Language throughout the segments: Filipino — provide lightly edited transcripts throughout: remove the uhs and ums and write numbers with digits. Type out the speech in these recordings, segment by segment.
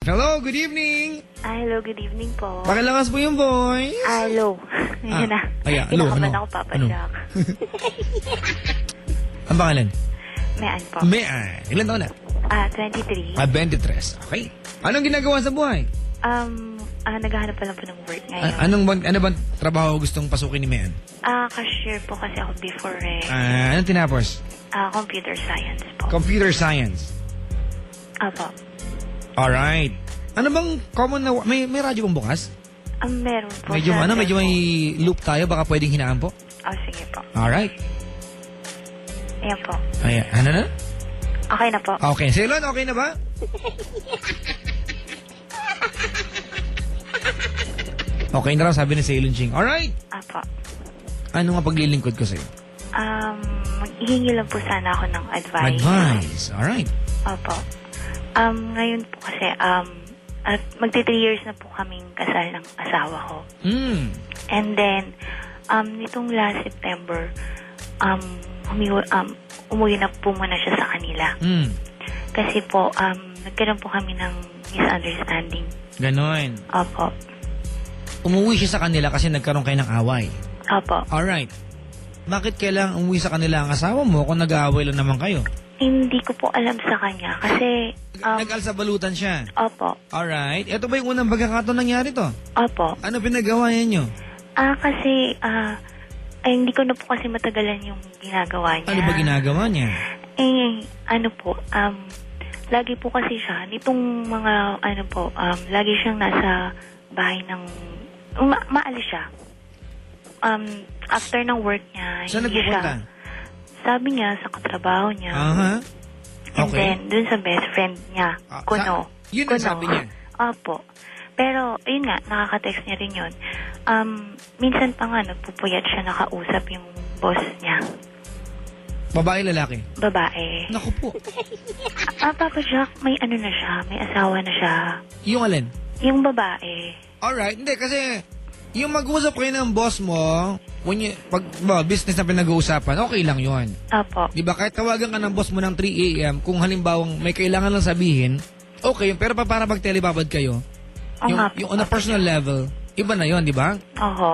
Hello, good evening. Hello, good evening po. Pakilakas po yung voice. Hello. Ngayon na. Ayan, Kinakabahan ano? ako, Papa Ano? Jack. Ang pangalan? Mean po. Mean. Ilan taon na? 23. 23. Okay. Anong ginagawa sa buhay? Naghahanap pa lang po ng work ngayon. Ano bang trabaho gustong pasukin ni Mean? Cashier po kasi ako before eh. Anong tinapos? Computer science po. Computer science. Apo. Alright. Ano bang common na... May radyo bang bukas? Meron po. Medyo sa medyo may cellphone. loop tayo. Baka pwedeng hinaan po. Sige po. Alright. Ayan po. Ayan. Ano na? Okay na po. Okay. Ceylon, okay na ba? Okay na raw, sabi ni Ceylon Ching. Alright. Apo. Ano nga paglilingkod ko sa'yo? Hihingi lang po sana ako ng advice. Advice. Alright. Opo. Ngayon po kasi, magti 3 years na po kaming kasal ng asawa ko. And then, nitong last September, umuwi na po muna siya sa kanila. Kasi po, nagkaroon po kami ng misunderstanding. Ganon. Opo. Umuwi siya sa kanila kasi nagkaroon kayo ng away. Opo. Alright. Bakit kailangang umuwi sa kanila ang asawa mo kung nag-aaway lang naman kayo? Hindi ko po alam sa kanya kasi... Nag-alsabalutan siya? Opo. Alright. Ito ba yung unang pagkakataon nangyari to? Opo. Ano pinagawa niyo? Kasi... hindi ko na po kasi matagalan yung ginagawa niya. Ano ba ginagawa niya? Lagi po kasi siya, nitong mga, lagi siyang nasa bahay ng... maalis siya. After ng work niya, saan hindi nagpupunta? siya... Sabi niya, sa katrabaho niya. Okay. And then, dun sa best friend niya, Kuno. Yun ang sabi niya? Opo. Pero, yun nga, nakaka-text niya rin yun. Minsan pa nga, nagpupuyat siya nakausap yung boss niya. Babae, lalaki? Babae. Naku po. Papa Jack, may ano na siya, may asawa na siya. Yung alin? Yung babae. Alright, hindi kasi yung mag-usap kayo ng boss mo, pag business na pinag-uusapan, okay lang yun. Opo. Diba, kahit tawagan ka ng boss mo ng 3 a.m., kung halimbawang may kailangan lang sabihin, okay yun. Pero para pag telebabad kayo, yung on a personal level, iba na yun, di ba?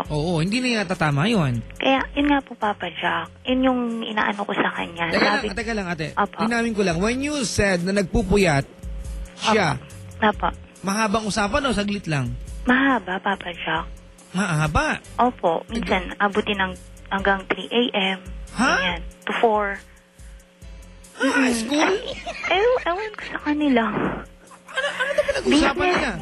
Oo, hindi na yata tama yun. Kaya, yun nga po, Papa Jack, yun yung inaano ko sa kanya. Teka lang, ate. Opo. Linawin ko lang, when you said na nagpupuyat siya, Opo. mahabang usapan o saglit lang? Mahaba, Papa Jack. Mahaba? Opo. Minsan, abutin ng hanggang 3 a.m. Ha? Ganyan. To 4. School? Ewan ko sa kanila. Ano na pinag-usapan niya?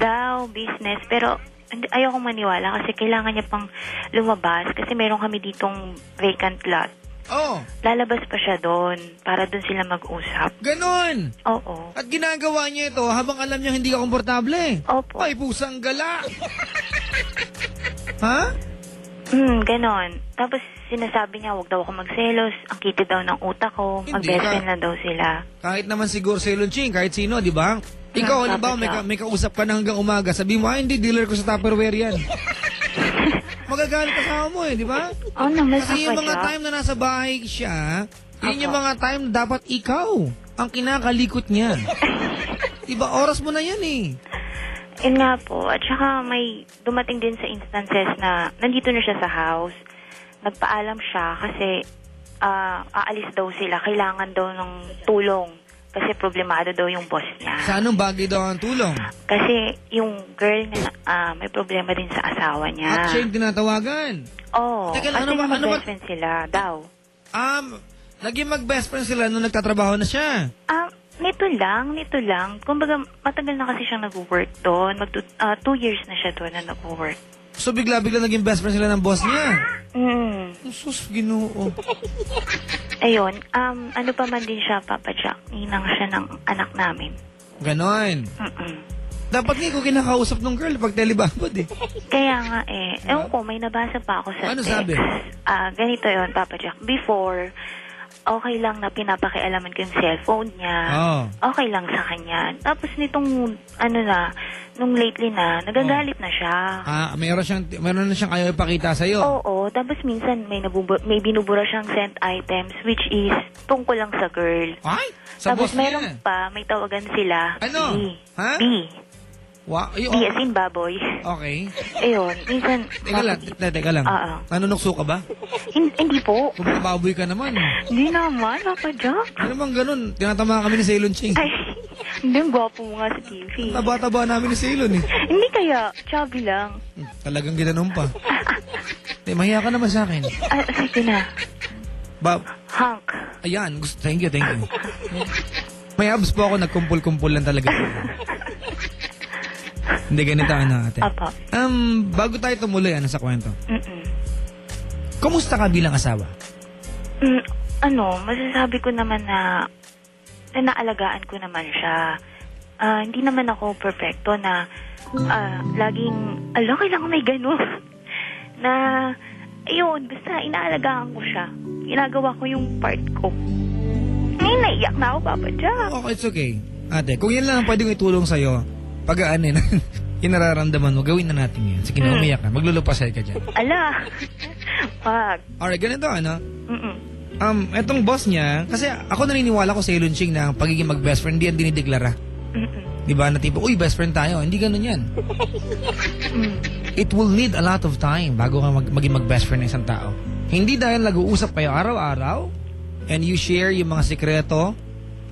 Business. Pero, ayokong maniwala kasi kailangan niya pang lumabas kasi meron kami ditong vacant lot. Oh. Lalabas pa siya doon para doon sila mag-usap. Ganon? Oo. At ginagawa niya ito habang alam niya hindi ka komportable. Opo. Ay, pusang gala. Ha? Ganon. Tapos sinasabi niya, wag daw ako magselos. Ang kitid daw ng utak ko. Mag-best friend na daw sila. Kahit naman siguro si Lunching, kahit sino, di ba? Ikaw, halimbawa, may kausap ka na hanggang umaga. Sabi mo, hindi, dealer ko sa Tupperware yan. Magagalit kasama mo di ba? Oo naman, kasi yung mga time na nasa bahay siya, yun yung mga time na dapat ikaw ang kinakalikot niya. Diba, oras mo na yan Yun nga po. At saka may dumating din sa instances na nandito na siya sa house. Nagpaalam siya kasi aalis daw sila. Kailangan daw ng tulong. Kasi problemado daw yung boss niya. Sa anong bagay daw ang tulong? Kasi yung girl niya may problema din sa asawa niya. At siya yung tinatawagan? Oo. Teka lang, ano mag-best friend sila daw. Naging mag-best friend sila nung nagtatrabaho na siya? Nito lang. Kumbaga, matagal na kasi siyang nag-work doon. 2 years na siya doon na nag-work. So, bigla-bigla naging best friend sila ng boss niya? Sus, Ginoo. Ayun, ano pa man din siya, Papa Jack. Ninang siya ng anak namin. Ganon. Dapat nga ko kinakausap ng girl pag telebabad Kaya nga ewan ko, may nabasa pa ako sa text. Ano sabi? Ganito yun, Papa Jack. Before, okay lang na pinapakialaman ko yung cellphone niya. Okay lang sa kanya. Tapos nitong, nung lately na, nagagalit na siya. Meron na siyang ayaw ipakita sa'yo? Oo. Tapos minsan may binubura siyang sent items which is tungkol lang sa girl. Ay? Sa tapos boss niya? meron pa, may tawagan sila. Ano? B. Ha? B. Wow. B as in baboy. Okay. Ayun, minsan... Teka lang. Nanunukso ka ba? Hindi po. Kung baboy ka naman. Hindi naman, Papa Jack. Ano naman ganun? Tinatama kami ni Ceylon Ching. Ay, hindi, ang gwapo mo nga sa TV. Taba-taba namin ni Ceylon eh. Hindi kaya, chubby lang. Talagang ginanong pa. Mahiya ka naman sa akin. Sige na. Hunk. Ayan, thank you. May abs po ako, nagkumpul-kumpul lang talaga. Hindi, ganito ate. Apa. Bago tayo tumuloy sa kwento. Kumusta ka bilang asawa? Masasabi ko naman na naalagaan ko naman siya. Hindi naman ako perfecto na laging, kailangan may gano'n. Na, ayun, basta inaalagaan ko siya. Ginagawa ko yung part ko. Ngayon, naiyak na ako, Papa Jack. Okay, it's okay. Ate, kung yan lang ang pwede kong itulong sa'yo, pag-aanin, yung nararamdaman mo, gawin na natin yan. Sige na, umiyak ka. Maglulupasay ka dyan. Ala. Wag. Alright, ganito, etong boss niya, kasi ako naniniwala ko sa Ceylon Ching na ang pagiging mag-best friend, hindi yan dinideklara. Diba? Na tipo, uy, best friend tayo. Hindi ganun yan. It will need a lot of time bago ka maging mag-best friend ng isang tao. Hindi dahil nag-uusap kayo araw-araw and you share yung mga sikreto,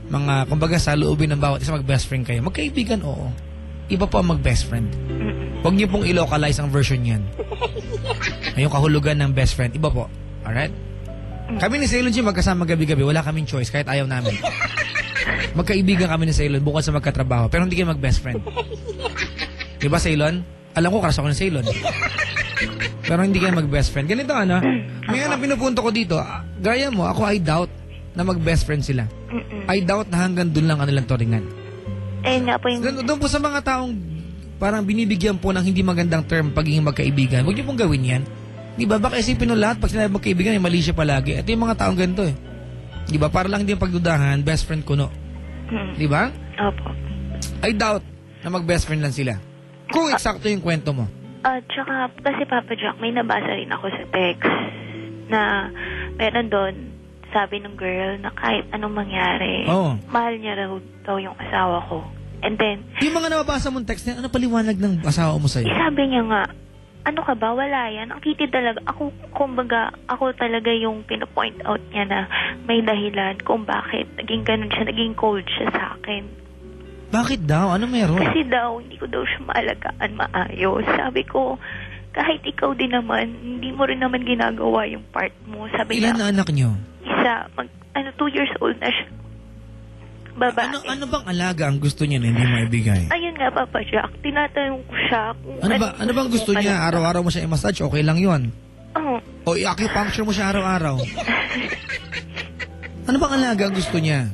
mga, kumbaga, sa loobin ng bawat isa mag-best friend kayo. Magkaibigan, oo. Iba po ang mag-best friend. Huwag niyo pong i-localize ang version yan. Yung kahulugan ng best friend, iba po. Alright? Kami ni Ceylon Ching magkasama gabi-gabi. Wala kaming choice kahit ayaw namin. Magkaibigan kami ni Ceylon bukod sa magkatrabaho. Pero hindi kayo mag-best friend. Diba, Ceylon? Alam ko, crush ako ni Ceylon. Pero hindi kayo mag-best friend. Ganito, may pinupunto ko dito. Gaya mo, ako I doubt na mag-best friend sila. I doubt na hanggang dun lang kanilang turingan. Nga po yung... Doon po sa mga taong parang binibigyan po ng hindi magandang term pagiging magkaibigan, huwag niyo pong gawin yan. Diba? Baka isipin nyo lahat pag sinabi magkaibigan, may mali siya palagi. Ito yung mga taong ganito eh. Diba? Para lang hindi yung pagdudahan, best friend kuno. Diba? Opo. I doubt na mag-best friend lang sila. Kung eksakto yung kwento mo. Tsaka, kasi Papa Jack, may nabasa rin ako sa text na meron doon, sabi ng girl na kahit anong mangyari, mahal niya daw yung asawa ko. And then... Yung mga nababasa mong text na, ano paliwanag ng asawa mo sa'yo? Sabi niya nga, ano ka ba, wala yan. Ang kitid talaga, ako talaga yung pinapoint out niya na may dahilan kung bakit naging ganun siya, naging cold siya sa akin. Bakit daw? Ano meron? Kasi daw, hindi ko daw siya maalagaan maayos. Sabi ko, kahit ikaw din naman, hindi mo rin naman ginagawa yung part mo. Sabi Ilan na anak niyo? Isa, 2 years old na siya. Babae. Ano bang alaga ang gusto niya na hindi mo ibigay? Ayun nga, Papa Jack. Tinatanong ko siya kung ano bang gusto niya? Araw-araw mo siya i-massage? Okay lang yun? Oo. O i-acupuncture mo siya araw-araw? Ano bang alaga ang gusto niya?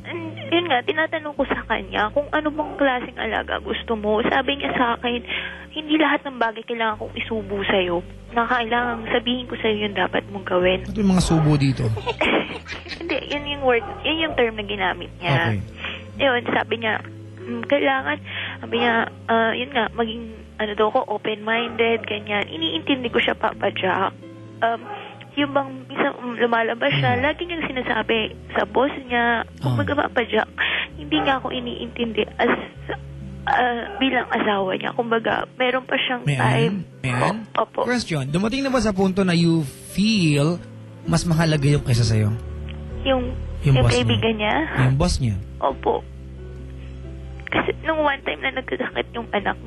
Yun nga, tinatanong ko sa kanya kung ano bang klaseng alaga gusto mo. Sabi niya sa akin, hindi lahat ng bagay kailangan kong isubo sa'yo. Na kailangan sabihin ko sa'yo yung dapat mong gawin. Ano yung mga subo dito? Hindi, yun yung word, yun yung term na ginamit niya. Okay. Yun, sabi niya, kailangan, sabi niya, yun nga, maging, ko, open-minded, ganyan. Iniintindi ko siya, Papa Jack. Yung bang, isang lumalabas siya, lagi niyang sinasabi sa boss niya, kung Papa Jack, hindi niya ako iniintindi as bilang asawa niya. Kumbaga, meron pa siyang time. Opo. Question, dumating na ba sa punto na you feel mas mahalaga yung kaysa sa'yo? Yung kaibigan niya? Yung boss niya? Opo. Kasi nung one time na nagkasakit yung anak niya,